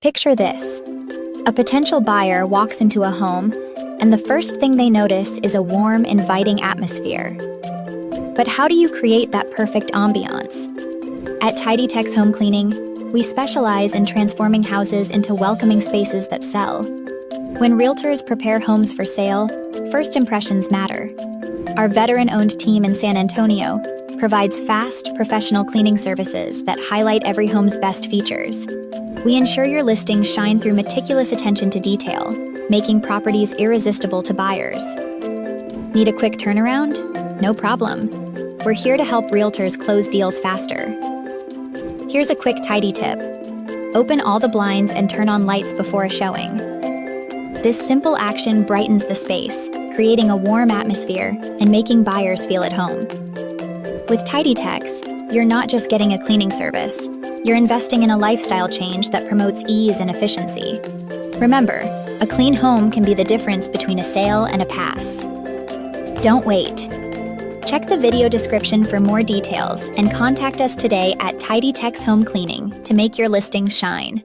Picture this. A potential buyer walks into a home, and the first thing they notice is a warm, inviting atmosphere. But how do you create that perfect ambiance? At TidyTex Home Cleaning, we specialize in transforming houses into welcoming spaces that sell. When realtors prepare homes for sale, first impressions matter. Our veteran-owned team in San Antonio provides fast, professional cleaning services that highlight every home's best features. We ensure your listings shine through meticulous attention to detail, making properties irresistible to buyers. Need a quick turnaround? No problem. We're here to help realtors close deals faster. Here's a quick tidy tip. Open all the blinds and turn on lights before a showing. This simple action brightens the space, creating a warm atmosphere and making buyers feel at home. With TidyTex, you're not just getting a cleaning service, you're investing in a lifestyle change that promotes ease and efficiency. Remember, a clean home can be the difference between a sale and a pass. Don't wait. Check the video description for more details and contact us today at TidyTex Home Cleaning to make your listings shine.